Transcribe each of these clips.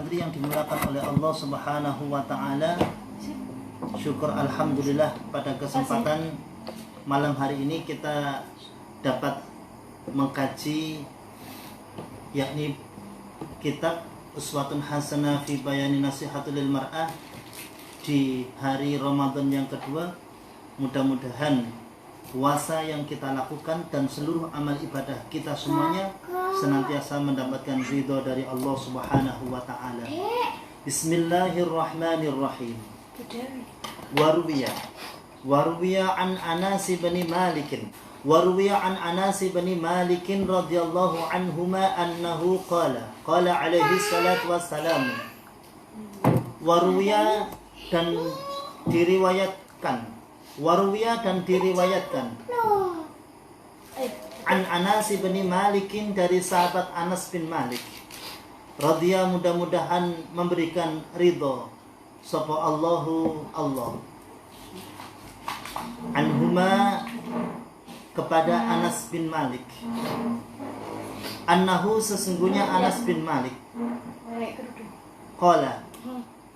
hadirin yang dimuliakan oleh Allah Subhanahu wa taala. Syukur alhamdulillah pada kesempatan malam hari ini kita dapat mengkaji yakni kitab Uswatun Hasanah fi Bayani Nasihatul lil Mar'ah di hari Ramadan yang kedua. Mudah-mudahan puasa yang kita lakukan dan seluruh amal ibadah kita semuanya senantiasa mendapatkan ridho dari Allah Subhanahu wa taala. Bismillahirrahmanirrahim. Warwiya an Anas bin Malik. Warwiya an Anas bin Malik radhiyallahu anhuma annahu qala alaihi salatu wassalam. Warwiya dan diriwayatkan an Anas bin Malik, dari sahabat Anas bin Malik, radhiya, mudah-mudahan memberikan ridho sapa Allahu Allah, anhuma, kepada Anas bin Malik, annahu, sesungguhnya Anas bin Malik,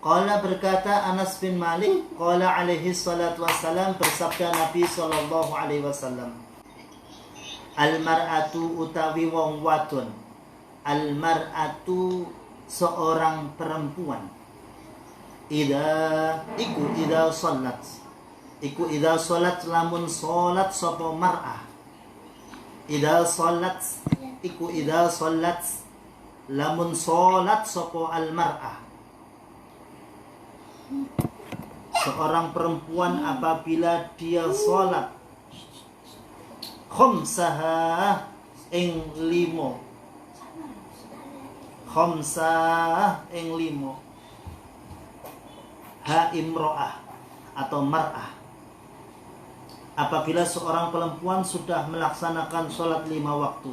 Qala berkata Anas bin Malik, qala alaihi salatu wassalam, bersabda Nabi sallallahu alaihi wasallam, al-mar'atu utawi wong wadon, al-mar'atu seorang perempuan, idza salat lamun salat sapa mar'ah, idza salat lamun salat sapa al-mar'ah, seorang perempuan apabila dia sholat khamsah ing limo ha imro'ah atau mar'ah, apabila seorang perempuan sudah melaksanakan sholat 5 waktu,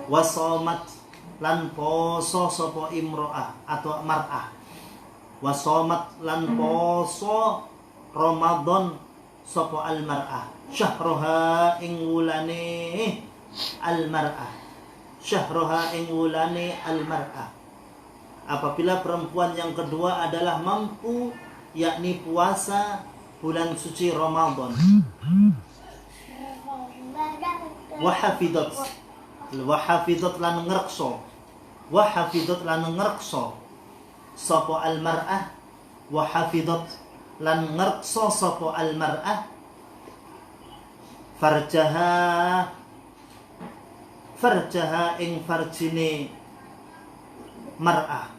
wasomat lan poso sopo imro'ah atau mar'ah, wasomat lan poso Ramadan sopo al-mar'ah, syahroha ing wulane al-mar'ah, apabila perempuan yang kedua adalah mampu yakni puasa bulan suci Ramadan, wahafidot lan ngerekso sopo al-mar'ah, wahafidot lan ngerekso sopo al-mar'ah farjaha ing farjine mar'ah,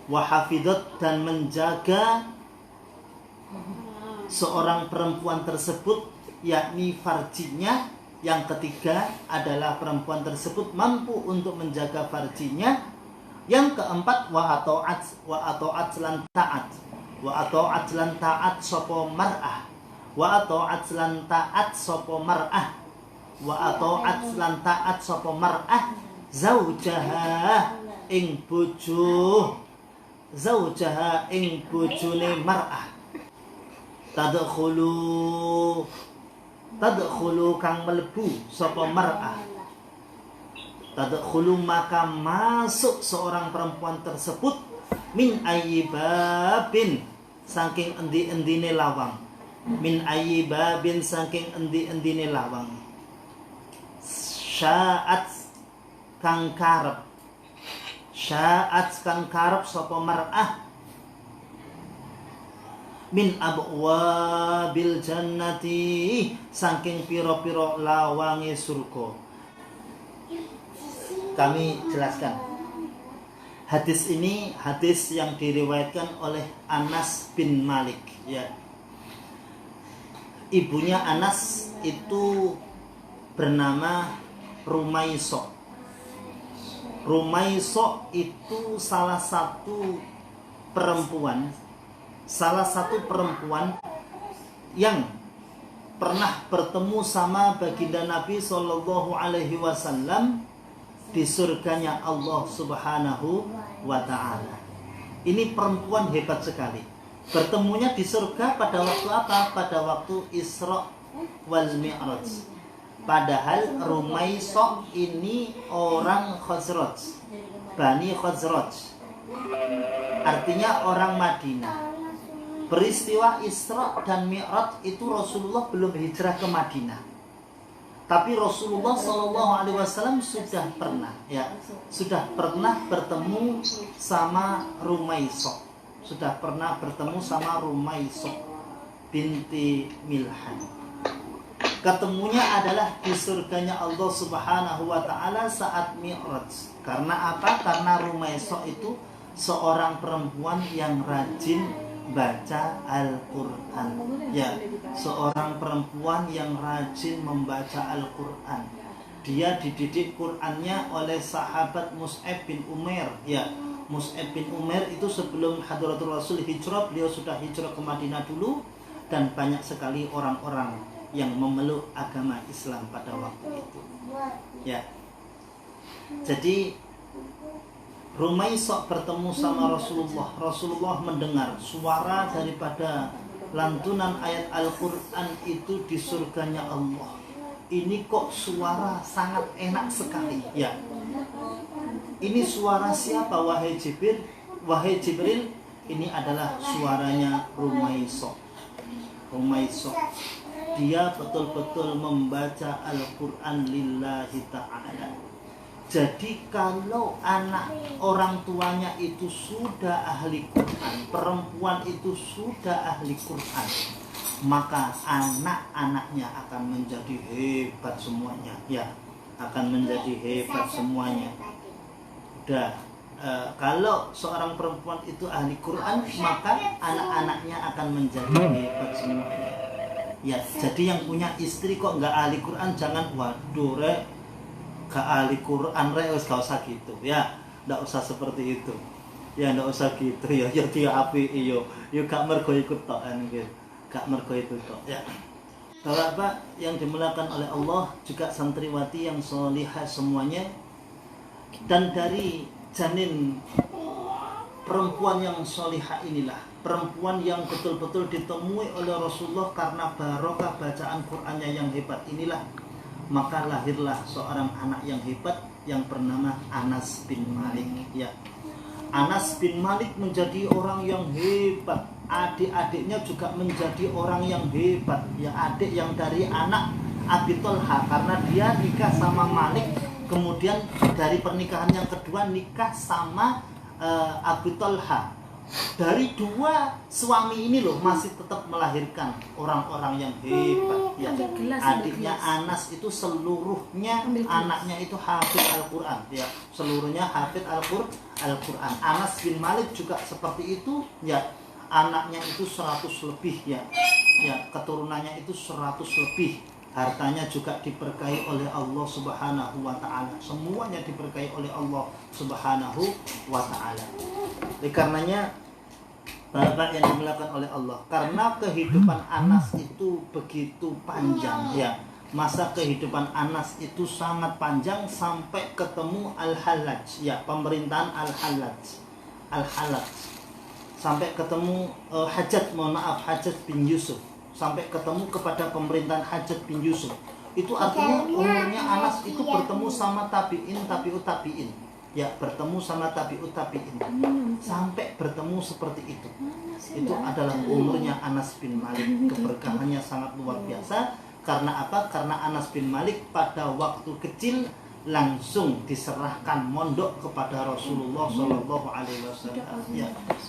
wahafidot dan menjaga seorang perempuan tersebut yakni farjinya. Yang ketiga adalah perempuan tersebut mampu untuk menjaga farjinya. Yang keempat wa ata'at lan taat sapa mar'ah, zaujaha ing bojone mar'ah, tadkhulu kang mlebu sapa mar'ah, tadkhulu maka masuk seorang perempuan tersebut min ayyibabin saking endi-endine lawang, sya'at kang karep sapa mar'ah min abwabil jannati saking piro-piro lawange surga. Kami jelaskan hadis ini, hadis yang diriwayatkan oleh Anas bin Malik, ya. Ibunya Anas itu bernama Rumaiso. Rumaiso itu salah satu perempuan yang pernah bertemu sama baginda Nabi Sallallahu Alaihi Wasallam di surganya Allah Subhanahu wa Ta'ala. Ini perempuan hebat sekali. Bertemunya di surga pada waktu apa? Pada waktu Isra wal Mi'raj. Padahal Rumaiso ini orang Khazraj, Bani Khazraj, artinya orang Madinah. Peristiwa Isra dan Mi'raj itu Rasulullah belum hijrah ke Madinah, tapi Rasulullah SAW sudah pernah bertemu sama Rumaiso, binti Milhan. Ketemunya adalah di surganya Allah Subhanahu wa Ta'ala saat Mi'raj. Karena apa? Karena Rumaiso itu seorang perempuan yang rajin baca Al-Quran. Ya, seorang perempuan yang rajin membaca Al-Quran. Dia dididik Qurannya oleh sahabat Mus'ab bin Umair. Ya, Mus'ab bin Umair itu sebelum Hadratul Rasul hijrah, beliau sudah hijrah ke Madinah dulu, dan banyak sekali orang-orang yang memeluk agama Islam pada waktu itu. Ya. Jadi Rumaiso bertemu sama Rasulullah. Rasulullah mendengar suara daripada lantunan ayat Al-Quran itu di surganya Allah. Ini kok suara sangat enak sekali. Ya. Ini suara siapa wahai Jibril? Wahai Jibril, ini adalah suaranya Rumaiso. Dia betul-betul membaca Al-Quran lillahi ta'ala. Jadi kalau anak orang tuanya itu sudah ahli Quran, perempuan itu sudah ahli Quran, maka anak-anaknya akan menjadi hebat semuanya. Ya, akan menjadi hebat semuanya. Kalau seorang perempuan itu ahli Quran, maka anak-anaknya akan menjadi hebat semuanya. Ya, jadi yang punya istri kok nggak ahli Quran, jangan waduh rek, gak ahli Quran rek, gak usah gitu ya, nggak usah seperti itu ya, nggak usah gitu ya, ya dia api iyo, gak mergo ikut tok gitu, gak mergo itu tok ya. Bapak yang dimuliakan oleh Allah, juga santriwati yang solihah semuanya, dan dari janin perempuan yang solihah inilah, perempuan yang betul-betul ditemui oleh Rasulullah karena barokah bacaan Qur'annya yang hebat inilah, maka lahirlah seorang anak yang hebat yang bernama Anas bin Malik. Ya, Anas bin Malik menjadi orang yang hebat. Adik-adiknya juga menjadi orang yang hebat. Ya, adik yang dari anak Abi Thalha, karena dia nikah sama Malik, kemudian dari pernikahan yang kedua nikah sama Abi Thalha. Dari dua suami ini loh masih tetap melahirkan orang-orang yang hebat. Ya. Adiknya Anas itu seluruhnya anaknya itu hafid Al-Quran. Ya, seluruhnya hafid Al-Quran. Anas bin Malik juga seperti itu. Ya, anaknya itu 100 lebih ya. Ya, keturunannya itu 100 lebih. Hartanya juga diberkahi oleh Allah Subhanahu wa Ta'ala. Semuanya diberkahi oleh Allah Subhanahu wa Ta'ala. Oleh karenanya, Bapak yang dimuliakan oleh Allah, karena kehidupan Anas itu begitu panjang ya. Masa kehidupan Anas itu sangat panjang sampai ketemu Al-Hallaj ya, pemerintahan Al-Hallaj. Sampai ketemu Hajjaj bin Yusuf. Sampai ketemu kepada pemerintahan Hajjaj bin Yusuf. Itu artinya umurnya Anas itu bertemu sama tabi'ut tabi'in. Ya, bertemu sama tabi'ut tabi'in. Sampai bertemu seperti itu. Itu adalah umurnya Anas bin Malik. Keberkahannya sangat luar biasa. Karena apa? Karena Anas bin Malik pada waktu kecil langsung diserahkan mondok kepada Rasulullah SAW.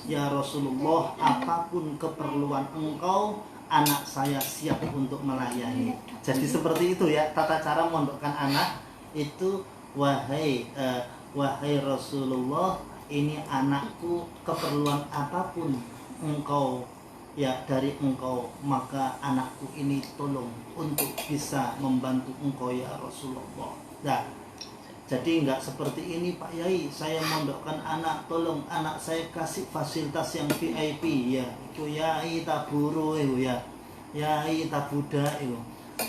Ya Rasulullah, apapun keperluan engkau, anak saya siap untuk melayani. Jadi seperti itu ya tata cara mondokkan anak itu. Wahai Rasulullah, ini anakku, keperluan apapun engkau ya dari engkau, maka anakku ini tolong untuk bisa membantu engkau ya Rasulullah. Nah, jadi enggak seperti ini Pak Yai, saya mondokkan anak, tolong anak saya kasih fasilitas yang VIP ya. Itu Yai taburu ya. Yai tabuda itu.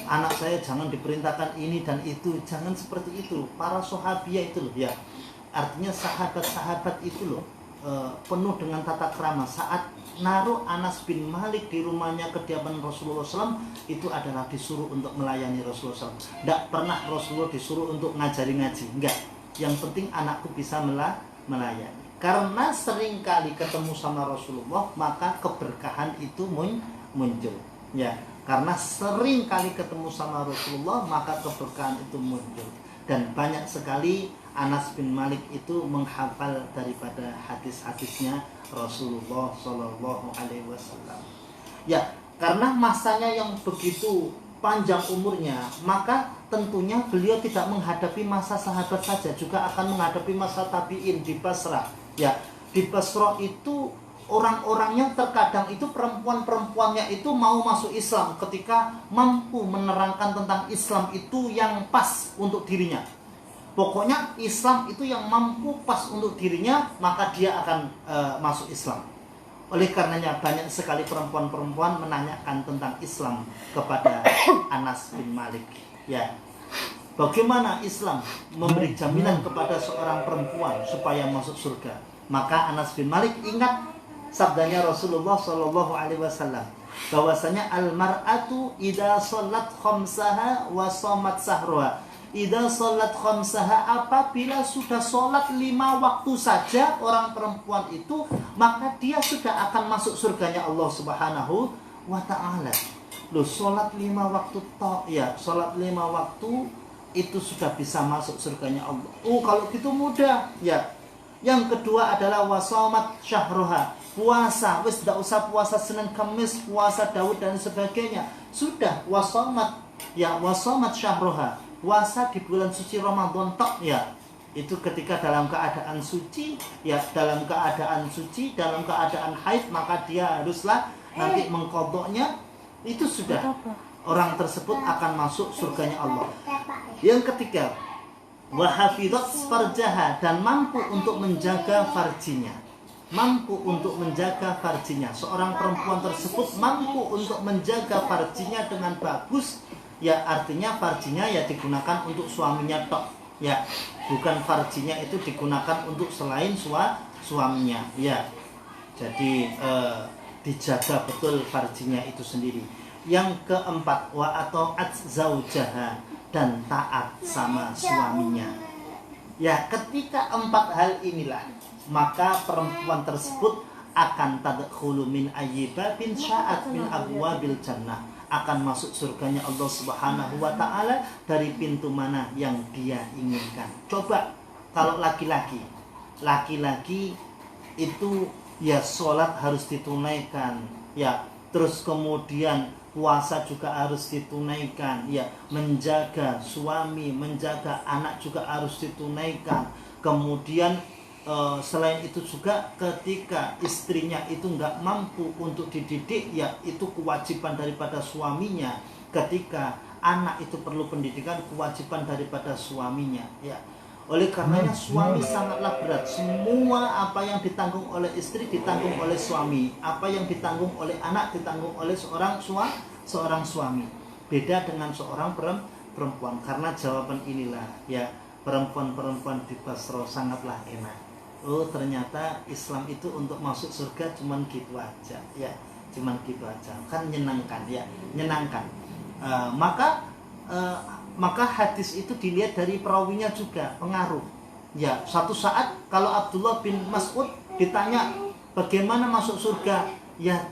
Anak saya jangan diperintahkan ini dan itu, jangan seperti itu. Para sahabiah itu loh ya. Artinya sahabat-sahabat itu loh penuh dengan tata krama saat naruh Anas bin Malik di rumahnya kediaman Rasulullah SAW, itu adalah disuruh untuk melayani Rasulullah SAW. Tidak pernah Rasulullah disuruh untuk ngajari ngaji, enggak. Yang penting anakku bisa melayani. Karena sering kali ketemu sama Rasulullah, maka keberkahan itu muncul. Ya, karena sering kali ketemu sama Rasulullah, maka keberkahan itu muncul. Dan banyak sekali Anas bin Malik itu menghafal daripada hadis-hadisnya Rasulullah Shallallahu Alaihi Wasallam. Ya, karena masanya yang begitu panjang umurnya, maka tentunya beliau tidak menghadapi masa sahabat saja, juga akan menghadapi masa tabi'in di Basrah. Ya, di Basrah itu orang-orangnya terkadang itu perempuan-perempuannya itu mau masuk Islam ketika mampu menerangkan tentang Islam itu yang pas untuk dirinya. Pokoknya Islam itu yang mampu pas untuk dirinya, maka dia akan masuk Islam. Oleh karenanya banyak sekali perempuan-perempuan menanyakan tentang Islam kepada Anas bin Malik. Ya, bagaimana Islam memberi jaminan kepada seorang perempuan supaya masuk surga? Maka Anas bin Malik ingat sabdanya Rasulullah Shallallahu Alaihi Wasallam, bahwasanya al-mar'atu idza shallat khamsaha wa shamat sahruha. Idza shallat khamsaha, apabila sudah sholat 5 waktu saja orang perempuan itu, maka dia sudah akan masuk surganya Allah Subhanahu wa ta'ala. Loh, sholat 5 waktu toh, ya, sholat 5 waktu itu sudah bisa masuk surganya Allah. Oh, kalau gitu mudah, ya. Yang kedua adalah wasomat syahruha, puasa, wis tidak usah puasa Senin Kamis, puasa Daud dan sebagainya, sudah wasomat, ya, wasomat syahruha, puasa di bulan suci Ramadan tok, ya. Itu ketika dalam keadaan suci, ya, dalam keadaan suci, dalam keadaan haid, maka dia haruslah nanti mengkodoknya. Itu sudah orang tersebut akan masuk surganya Allah. Yang ketiga, wahafidhat farjaha, dan mampu untuk menjaga farjinya. Mampu untuk menjaga farjinya. Seorang perempuan tersebut mampu untuk menjaga farjinya dengan bagus. Ya, artinya farjinya ya digunakan untuk suaminya tok. Ya, bukan farjinya itu digunakan untuk selain suaminya. Ya, jadi dijaga betul farjinya itu sendiri. Yang keempat, wa ata'at zaujaha, dan taat sama suaminya. Ya, ketika 4 hal inilah, maka perempuan tersebut akan tadkhulu min ayyibabin sya'at min abwabil jannah, akan masuk surganya Allah Subhanahu wa ta'ala dari pintu mana yang dia inginkan. Coba kalau laki-laki itu ya sholat harus ditunaikan, ya, terus kemudian puasa juga harus ditunaikan, ya, menjaga suami, menjaga anak juga harus ditunaikan. Kemudian selain itu juga ketika istrinya itu nggak mampu untuk dididik, ya, itu kewajiban daripada suaminya. Ketika anak itu perlu pendidikan, kewajiban daripada suaminya, ya. Oleh karenanya suami sangatlah berat. Semua apa yang ditanggung oleh istri ditanggung oleh suami, apa yang ditanggung oleh anak ditanggung oleh seorang suami. Beda dengan seorang perempuan. Karena jawaban inilah, ya, perempuan-perempuan di Basra sangatlah enak. Oh, ternyata Islam itu untuk masuk surga cuman gitu aja, ya, cuman gitu aja, kan menyenangkan, ya, menyenangkan. Maka hadis itu dilihat dari perawinya juga pengaruh. Ya, satu saat kalau Abdullah bin Mas'ud ditanya bagaimana masuk surga, ya,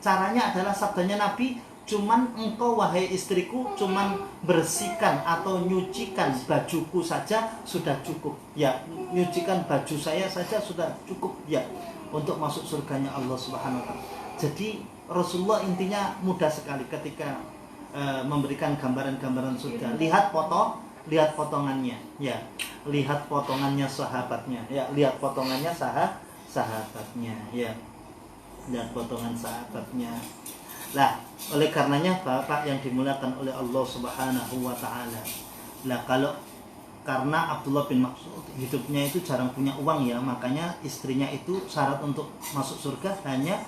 caranya adalah sabdanya Nabi, cuman engkau wahai istriku cuman bersihkan atau nyucikan bajuku saja sudah cukup, ya, nyucikan baju saya saja sudah cukup, ya, untuk masuk surganya Allah Subhanahu wa ta'ala. Jadi Rasulullah intinya mudah sekali ketika memberikan gambaran-gambaran surga. Lihat potongannya, ya, lihat potongannya sahabatnya, ya, lihat potongannya sahabatnya, ya, lihat potongan sahabatnya. Lah, oleh karenanya Bapak yang dimuliakan oleh Allah Subhanahu wa ta'ala. Lah, kalau karena Abdullah bin Mas'ud hidupnya itu jarang punya uang, ya, makanya istrinya itu syarat untuk masuk surga hanya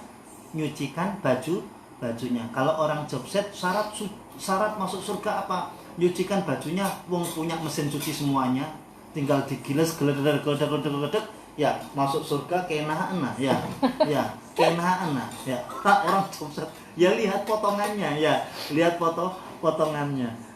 nyucikan bajunya. Kalau orang jobset syarat masuk surga apa? Nyucikan bajunya, wong punya mesin cuci semuanya, tinggal digiles gledek Ya, masuk surga kenahana. Ya, ya, kenahana. Ya, tak orang Ustaz. Ya lihat potongannya, ya, lihat potongannya.